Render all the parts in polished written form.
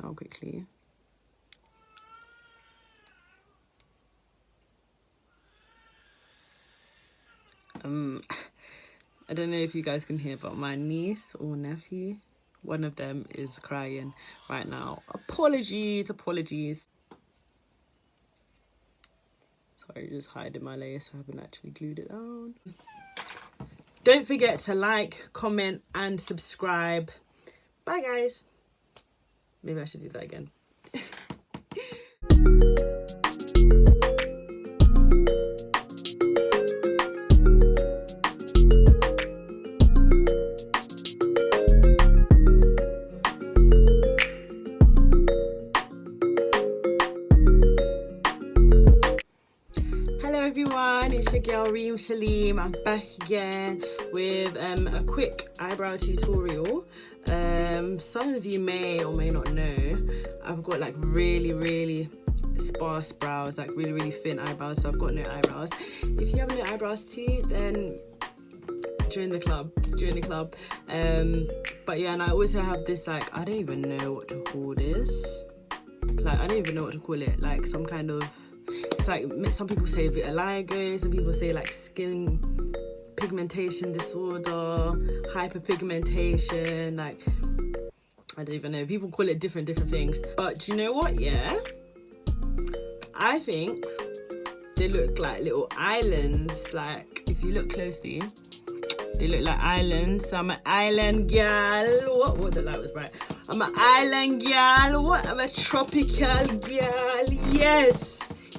now quickly. I don't know if you guys can hear, but my niece or nephew, one of them is crying right now. Apologies. Sorry, just hiding my lace. I haven't actually glued it down. Don't forget to like, comment, and subscribe. Bye, guys. Maybe I should do that again. Everyone, it's your girl Reem Shaleem. I'm back again with a quick eyebrow tutorial. Some of you may or may not know I've got like really sparse brows, like really thin eyebrows, so I've got no eyebrows. If you have no eyebrows too, then join the club. But yeah, and I also have this, like, I don't even know what to call this, like I don't even know what to call it, like some kind of, it's like, some people say vitiligo, some people say like skin pigmentation disorder, hyperpigmentation, like I don't even know, people call it different things. But do you know what, yeah, I think they look like little islands. Like if you look closely, they look like islands. So I'm an island girl. What the light was bright. I'm an island girl. What? I'm a tropical girl.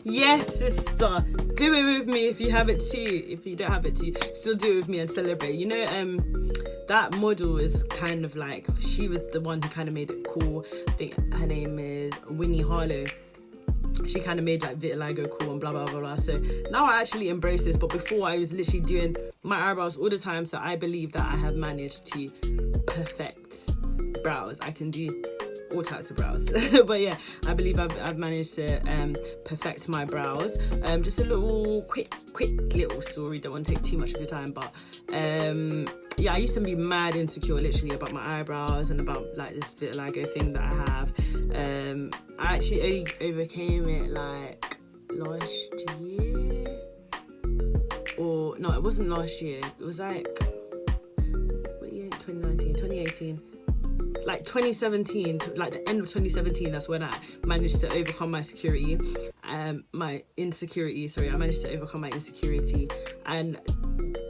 Yes, sister. Do it with me if you have it too. If you don't have it too, still do it with me and celebrate. You know, that model is kind of like, she was the one who kind of made it cool. I think her name is Winnie Harlow. She kind of made like vitiligo cool and blah blah blah blah. So now I actually embrace this, but before I was literally doing my eyebrows all the time. So I believe that I have managed to perfect brows. I can do all types of brows. But yeah, I believe I've managed to perfect my brows. Just a little quick little story, don't want to take too much of your time, but yeah, I used to be mad insecure literally about my eyebrows and about like this vitiligo thing that I have. I actually only overcame it like last year, or no, it wasn't last year, it was like, what year? 2018, like 2017, like the end of 2017, that's when I managed to overcome my my insecurity. Sorry, I managed to overcome my insecurity, and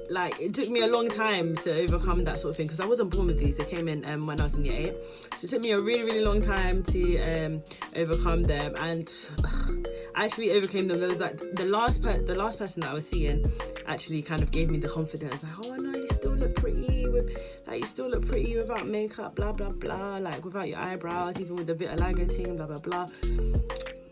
like it took me a long time to overcome that sort of thing, because I wasn't born with these. They came in when I was in year 8, so it took me a really long time to overcome them, and I actually overcame them. There was like the last person that I was seeing actually kind of gave me the confidence, like, oh no, you still look pretty without makeup, blah blah blah, like without your eyebrows, even with the vitiligo thing, blah blah blah.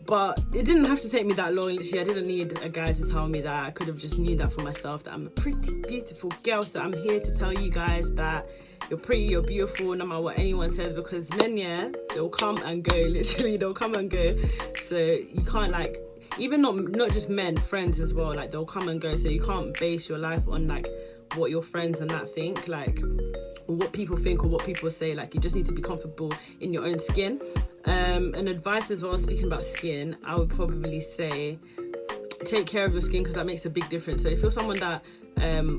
But it didn't have to take me that long. Literally, I didn't need a guy to tell me that. I could have just knew that for myself, that I'm a pretty beautiful girl. So I'm here to tell you guys that you're pretty, you're beautiful, no matter what anyone says, because men, yeah, they'll come and go. Literally, they'll come and go. So you can't, like, even not just men, friends as well, like they'll come and go. So you can't base your life on like what your friends and that think, like what people think or what people say. Like, you just need to be comfortable in your own skin. And advice as well, speaking about skin, I would probably say take care of your skin, because that makes a big difference. So if you're someone that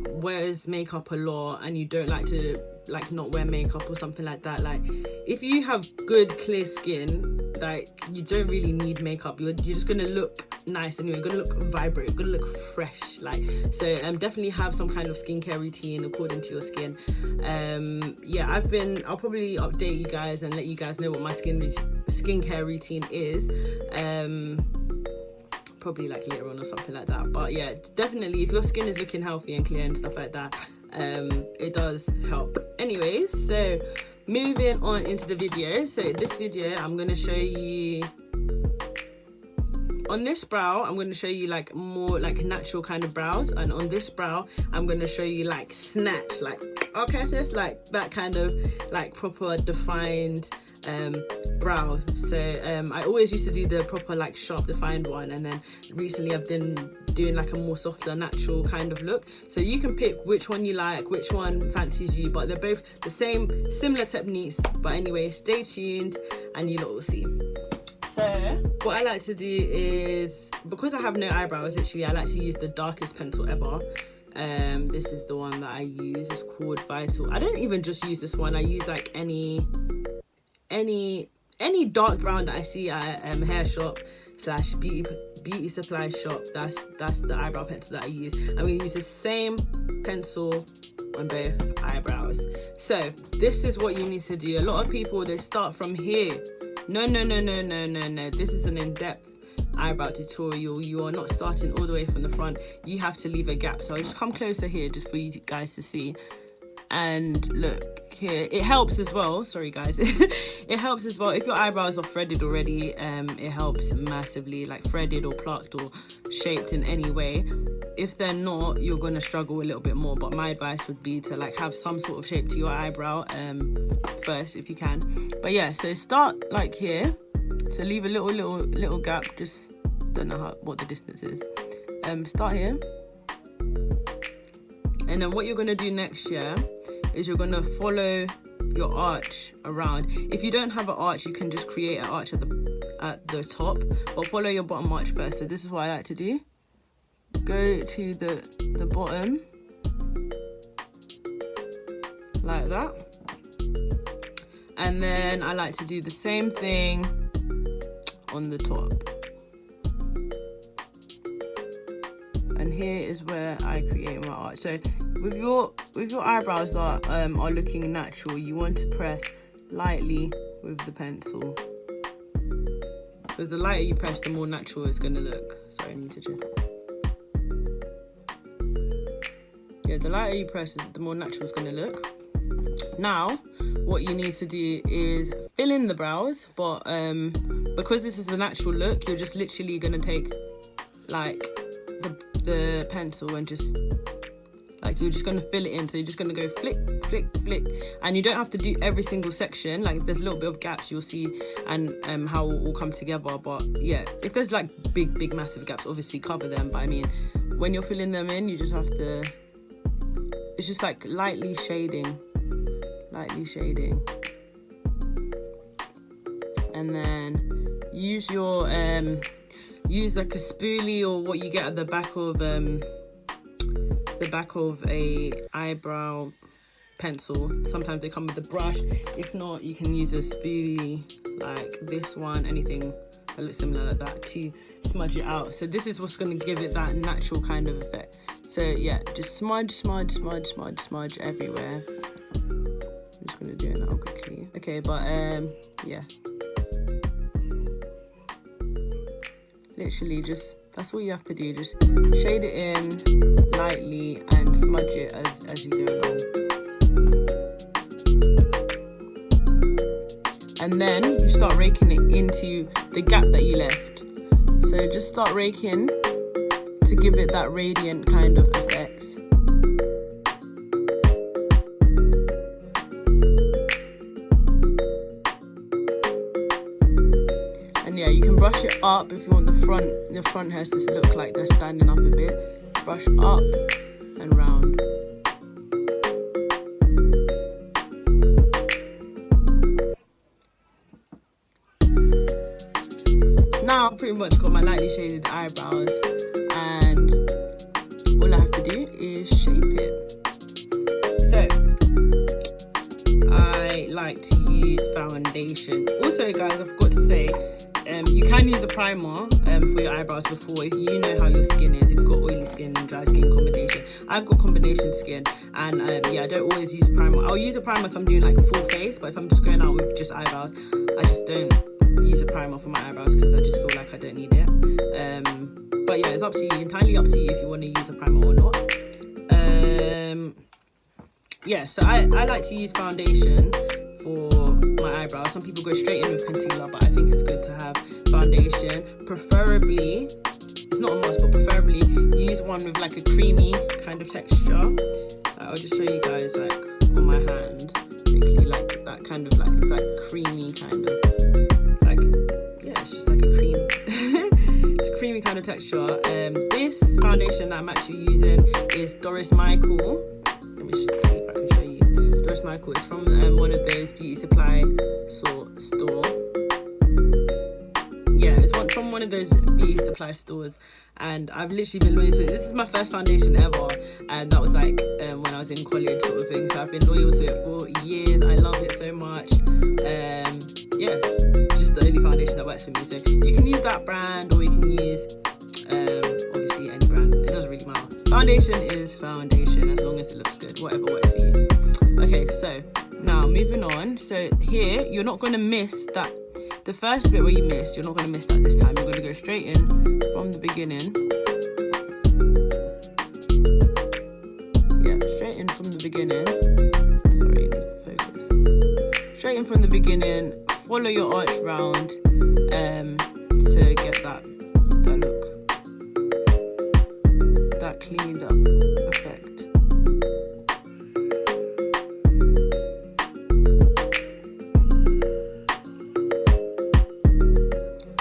wears makeup a lot and you don't like to like not wear makeup or something like that, like if you have good clear skin, like you don't really need makeup. You're just gonna look nice anyway. You're gonna look vibrant, you're gonna look fresh, like. So definitely have some kind of skincare routine according to your skin. Yeah, I'll probably update you guys and let you guys know what my skincare routine is, probably like later on or something like that. But yeah, definitely if your skin is looking healthy and clear and stuff like that, it does help. Anyways, so moving on into the video. So this video, I'm going to show you, on this brow, I'm going to show you like more like natural kind of brows, and on this brow, I'm going to show you like snatch, like, okay, so it's like that kind of like proper defined brow. So I always used to do the proper like sharp defined one, and then recently I've been doing like a more softer natural kind of look. So you can pick which one you like, which one fancies you, but they're both the same, similar techniques. But anyway, stay tuned and you lot will see. So what I like to do is, because I have no eyebrows, literally I like to use the darkest pencil ever. This is the one that I use. It's called Vital. I don't even just use this one. I use like any dark brown that I see at hair shop / beauty supply shop. That's the eyebrow pencil that I use. I'm gonna use the same pencil on both eyebrows. So this is what you need to do. A lot of people, they start from here. No. This is an in-depth eyebrow tutorial. You are not starting all the way from the front. You have to leave a gap. So I'll just come closer here just for you guys to see. And look here, it helps as well. Sorry guys. It helps as well if your eyebrows are threaded already. It helps massively, like threaded or plucked or shaped in any way. If they're not, you're gonna struggle a little bit more, but my advice would be to like have some sort of shape to your eyebrow first if you can. But yeah, so start like here, so leave a little gap. Just don't know what the distance is. Start here, and then what you're gonna do next, yeah, is you're gonna follow your arch around. If you don't have an arch, you can just create an arch at the top, but follow your bottom arch first. So this is what I like to do. Go to the bottom like that, and then I like to do the same thing on the top. And here is where I create my arch. So with your eyebrows that are looking natural, you want to press lightly with the pencil, because the lighter you press, the more natural it's going to look. Sorry, I need to check. Yeah, the lighter you press, the more natural it's going to look. Now, what you need to do is fill in the brows, but because this is a natural look, you're just literally going to take like the pencil and just like, you're just going to fill it in. So you're just going to go flick, and you don't have to do every single section. Like, there's a little bit of gaps you'll see, and how it will all come together. But yeah, if there's like big massive gaps, obviously cover them. But I mean, when you're filling them in, you just have to, it's just like lightly shading, and then use your use like a spoolie or what you get at the back of a eyebrow pencil. Sometimes they come with a brush. If not, you can use a spoolie like this one, anything that looks similar like that, to smudge it out. So this is what's going to give it that natural kind of effect. So yeah, just smudge everywhere. I'm just going to do it now quickly. Okay, but yeah, literally just, that's all you have to do. Just shade it in lightly and smudge it as you go along. And then you start raking it into the gap that you left. So just start raking to give it that radiant kind of effect. And yeah, you can brush it up if you want the front hairs to look like they're standing up a bit. Brush up and round. Now I've pretty much got my lightly shaded eyebrows, and all I have to do is shape it. So I like to use foundation. Also guys, I forgot to say, you can use a primer for your eyebrows before, if you know how your skin is, if you've got oily skin and dry skin combination. I've got combination skin, and yeah, I don't always use primer. I'll use a primer if I'm doing like a full face, but if I'm just going out with just eyebrows, I just don't use a primer for my eyebrows because I just feel like I don't need it. But yeah, it's up to you, entirely up to you if you want to use a primer or not. Yeah, so I like to use foundation for my eyebrows. Some people go straight in with concealer, but I think it's good to have foundation. Preferably, it's not a must, but preferably use one with like a creamy kind of texture. I'll just show you guys like on my hand, basically like that kind of like, it's like creamy kind of, like, yeah, it's just like a cream. It's a creamy kind of texture. This foundation that I'm actually using is Doris Michaels. Let me just see if I can show you. Doris Michaels is from one of those beauty supply store. one of those beauty supply stores, and I've literally been loyal to it. This is my first foundation ever, and that was like when I was in college sort of thing, so I've been loyal to it for years. I love it so much. Yeah, just the only foundation that works for me. So you can use that brand, or you can use obviously any brand, it doesn't really matter. Foundation is foundation as long as it looks good, whatever works for you. Okay, so now moving on. So here you're not going to miss that, the first bit where you missed, you're not going to miss that this time. You're going to go straight in from the beginning. Yeah, straight in from the beginning. Sorry, it needs to focus. Straight in from the beginning, follow your arch round to get that look, that cleaned up effect.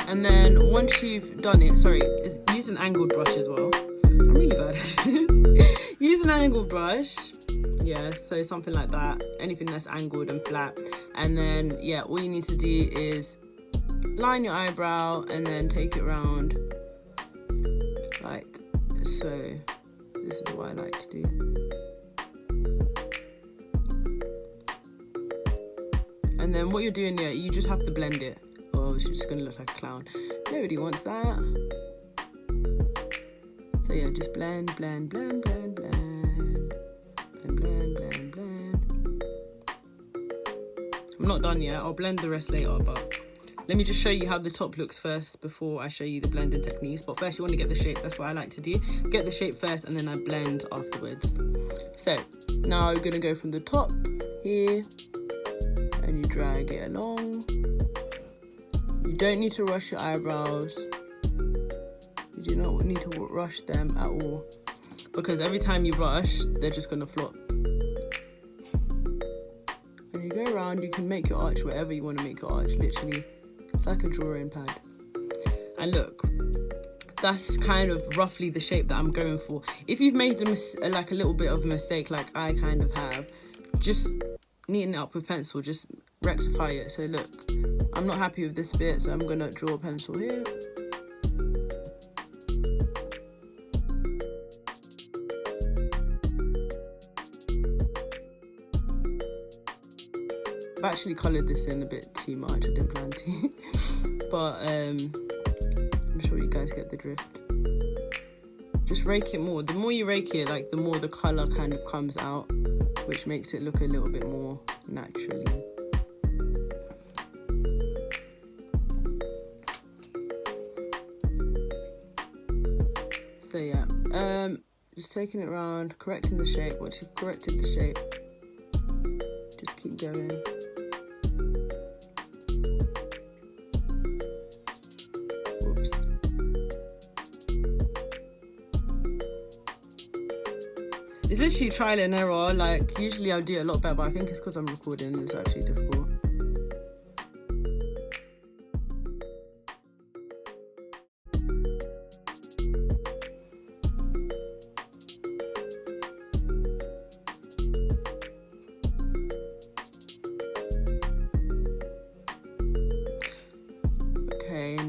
And then once you've done it, use an angled brush as well. I'm really bad at this. Use an angled brush. Yeah, so something like that. Anything that's angled and flat. And then, yeah, all you need to do is line your eyebrow and then take it round like so. This is what I like to do. And then what you're doing here, you just have to blend it. Oh, it's just gonna look like a clown. Nobody wants that. So yeah, just blend, blend, blend, blend, blend, and blend, blend, blend. I'm not done yet. I'll blend the rest later, but let me just show you how the top looks first before I show you the blending techniques. But first you want to get the shape. That's what I like to do. Get the shape first and then I blend afterwards. So now you're gonna go from the top here and you drag it along. You don't need to rush your eyebrows. You do not need to rush them at all, because every time you rush, they're just gonna flop. And you go around, you can make your arch wherever you want to make your arch, literally. It's like a drawing pad. And look, that's kind of roughly the shape that I'm going for. If you've made like a little bit of a mistake, like I kind of have, just neaten it up with pencil, just rectify it. So look, I'm not happy with this bit, so I'm gonna draw a pencil here. I've actually coloured this in a bit too much, I didn't plan to. But I'm sure you guys get the drift. Just rake it more. The more you rake it, like the more the colour kind of comes out, which makes it look a little bit more naturally. So yeah, just taking it around, correcting the shape. Once you've corrected the shape, just keep going. Whoops. It's literally trial and error. Like usually I'll do it a lot better, but I think it's because I'm recording. It's actually difficult.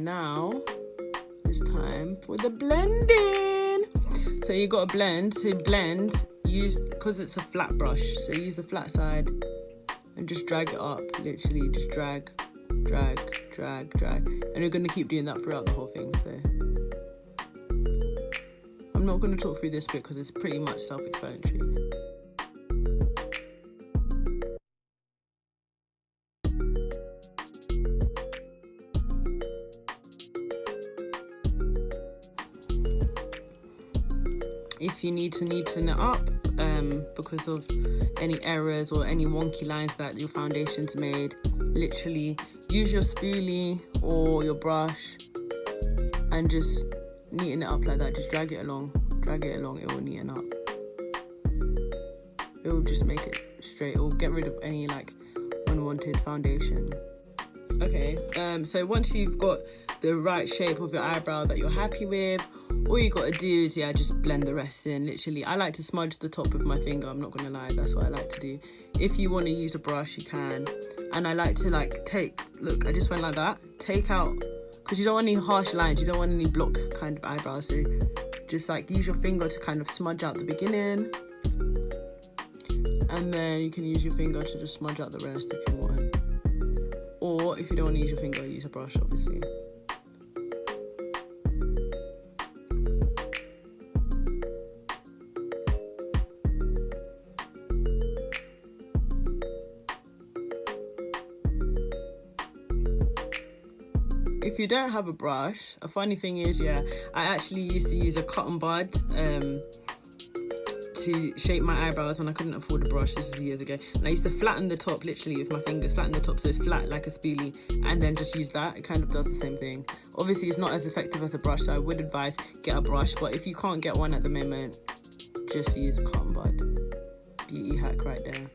Now it's time for the blending. So you got to blend. To blend, use, because it's a flat brush, so use the flat side and just drag it up. Literally just drag, drag, drag, drag, and you're going to keep doing that throughout the whole thing. So I'm not going to talk through this bit because it's pretty much self-explanatory. If you need to neaten it up because of any errors or any wonky lines that your foundation's made, literally use your spoolie or your brush and just neaten it up like that. Just drag it along, it will neaten up. It will just make it straight. It will get rid of any like unwanted foundation. Okay, so once you've got the right shape of your eyebrow that you're happy with, all you gotta do is just blend the rest in. Literally, I like to smudge the top with my finger, I'm not gonna lie, that's what I like to do. If you want to use a brush, you can. And I like to like look, I just went like that, take out because you don't want any harsh lines, you don't want any block kind of eyebrows. So just like use your finger to kind of smudge out the beginning, and then you can use your finger to just smudge out the rest if you want. Or if you don't want to use your finger, use a brush, obviously. If you don't have a brush, a funny thing is, yeah, I actually used to use a cotton bud to shape my eyebrows, and I couldn't afford a brush. This was years ago, and I used to flatten the top literally with my fingers, flatten the top so it's flat like a spoolie, and then just use that. It kind of does the same thing. Obviously it's not as effective as a brush, so I would advise get a brush, but if you can't get one at the moment, just use a cotton bud. Beauty hack right there.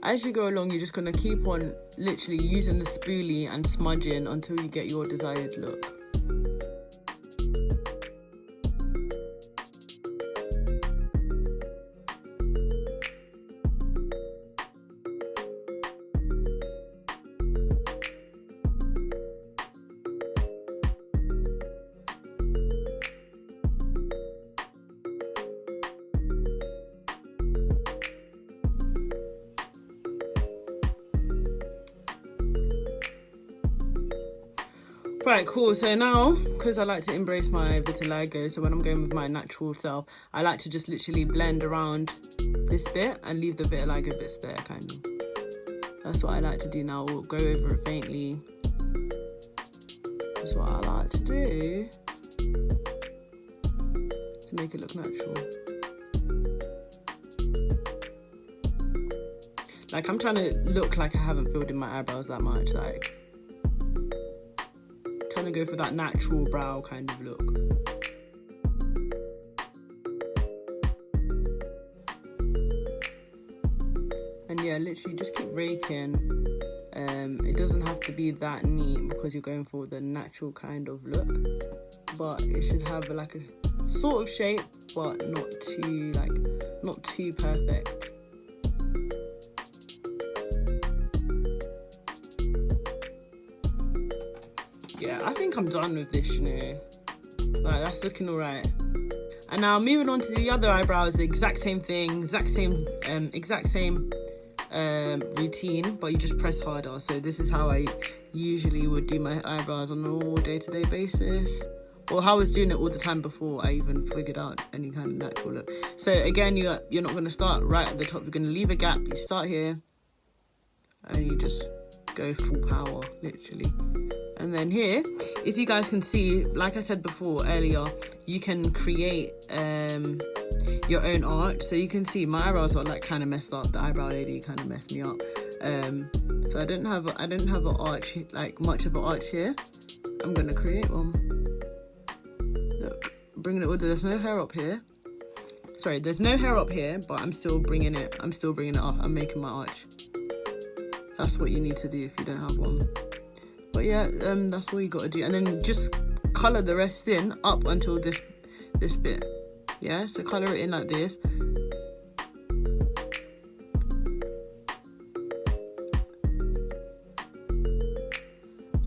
As you go along, you're just going to keep on literally using the spoolie and smudging until you get your desired look. Right, cool. So now, because I like to embrace my vitiligo, so when I'm going with my natural self, I like to just literally blend around this bit and leave the vitiligo bits there, kind of. That's what I like to do now. We'll go over it faintly. That's what I like to do to make it look natural. Like, I'm trying to look like I haven't filled in my eyebrows that much, like trying to go for that natural brow kind of look. And yeah, literally just keep raking. It doesn't have to be that neat because you're going for the natural kind of look, but it should have like a sort of shape, but not too perfect. Yeah, I think I'm done with this, you know. Like, that's looking all right. And now moving on to the other eyebrows, the exact same thing, exact same routine, but you just press harder. So this is how I usually would do my eyebrows on an all day-to-day basis, or how I was doing it all the time before I even figured out any kind of natural look. So again, you're not going to start right at the top. You're going to leave a gap. You start here, and you just go full power, literally. And then here, if you guys can see, like I said before earlier, you can create your own arch. So you can see my eyebrows are like kind of messed up. The eyebrow lady kind of messed me up. So I didn't have an arch, like much of an arch here. I'm gonna create one. Look, bringing it with. There's no hair up here. Sorry, there's no hair up here, but I'm still bringing it up. I'm making my arch. That's what you need to do if you don't have one. But yeah, that's all you gotta do, and then just color the rest in up until this bit. Yeah, so color it in like this.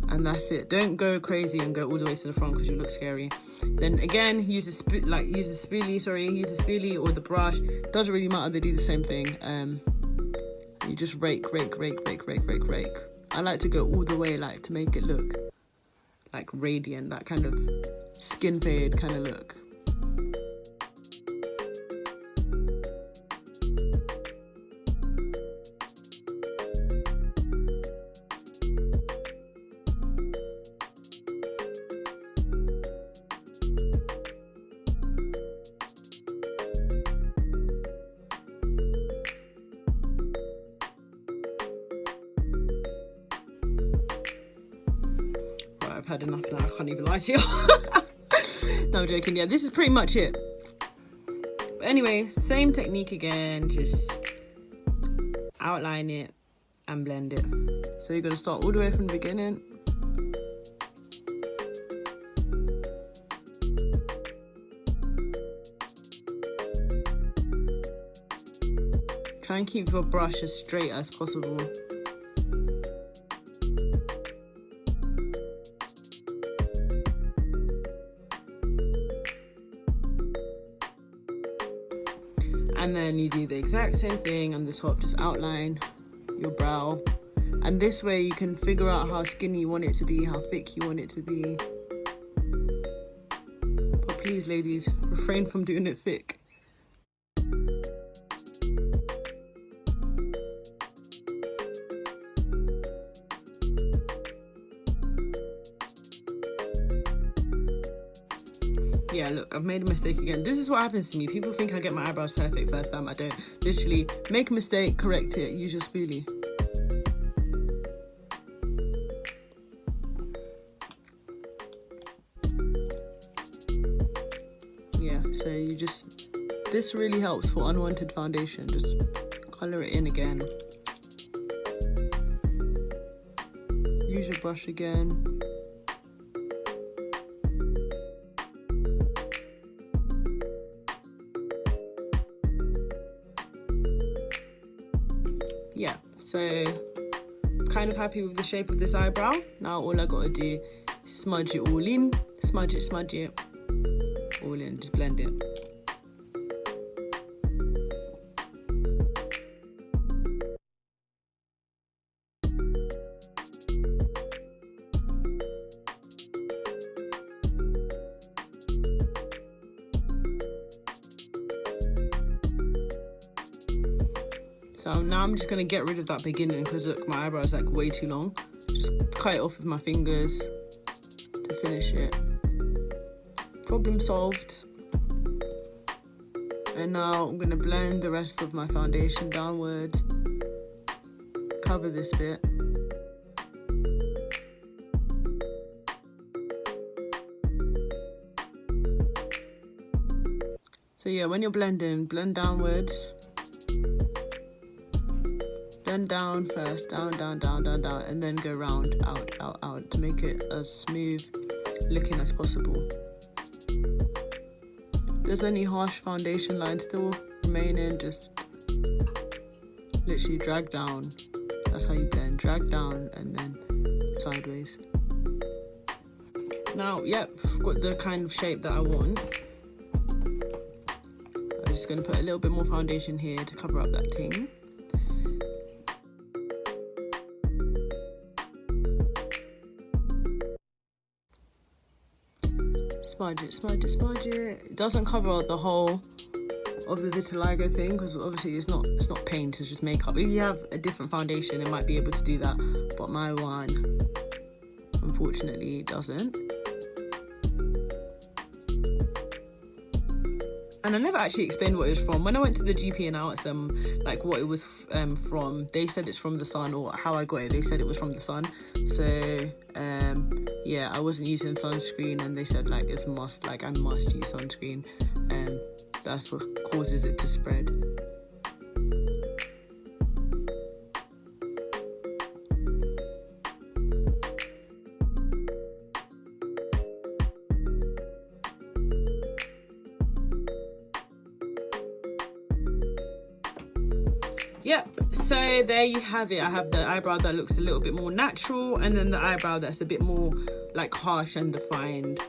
And that's it. Don't go crazy and go all the way to the front because you look scary. Then again, use the spoolie or the brush. Doesn't really matter. They do the same thing. You just rake. I like to go all the way, like to make it look like radiant, that kind of skin fade kind of look. I've had enough now, I can't even lie to you. No, I'm joking. Yeah, this is pretty much it. But anyway, same technique again, just outline it and blend it. So you're going to start all the way from the beginning. Try and keep your brush as straight as possible. And then you do the exact same thing on the top, just outline your brow. And this way you can figure out how skinny you want it to be, how thick you want it to be. But please, ladies, refrain from doing it thick. Yeah, look, I've made a mistake again. This is what happens to me. People think I get my eyebrows perfect first time. I don't. Literally, make a mistake, correct it, use your spoolie. Yeah, so you just, this really helps for unwanted foundation. Just colour it in again. Use your brush again. Yeah, so kind of happy with the shape of this eyebrow. Now all I gotta do is smudge it all in, smudge it all in, just blend it. So now I'm just gonna get rid of that beginning because look, my eyebrow is like way too long. Just cut it off with my fingers to finish it. Problem solved. And now I'm gonna blend the rest of my foundation downward. Cover this bit. So yeah, when you're blending, blend downwards. Blend down first, down, and then go round, out to make it as smooth looking as possible. If there's any harsh foundation lines still remaining, just literally drag down. That's how you blend, drag down and then sideways. Now, yep, got the kind of shape that I want. I'm just gonna put a little bit more foundation here to cover up that thing. Smudge it. It doesn't cover the whole of the vitiligo thing because obviously it's not paint, it's just makeup. If you have a different foundation, it might be able to do that, but my one unfortunately doesn't. And I never actually explained what it was from. When I went to the GP and I asked them like what it was from, they said it's from the sun, or how I got it, they said it was from the sun. So yeah, I wasn't using sunscreen and they said like it's must, like I must use sunscreen, and that's what causes it to spread. Yep, so there you have it. I have the eyebrow that looks a little bit more natural, and then the eyebrow that's a bit more like harsh and defined.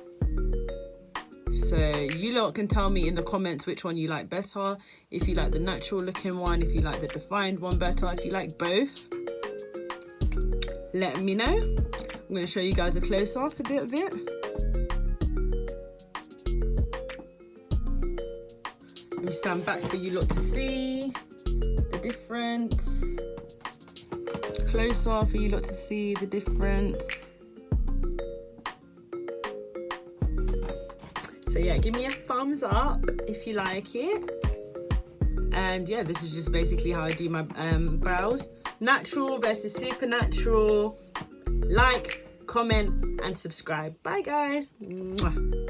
So you lot can tell me in the comments which one you like better. If you like the natural looking one, if you like the defined one better, if you like both, let me know. I'm going to show you guys a close-up a bit of it. Let me stand back for you lot to see the difference. Closer for you lot to see the difference. So yeah, give me a thumbs up if you like it. And yeah, this is just basically how I do my brows. Natural versus supernatural. Like, comment and subscribe. Bye guys. Mwah.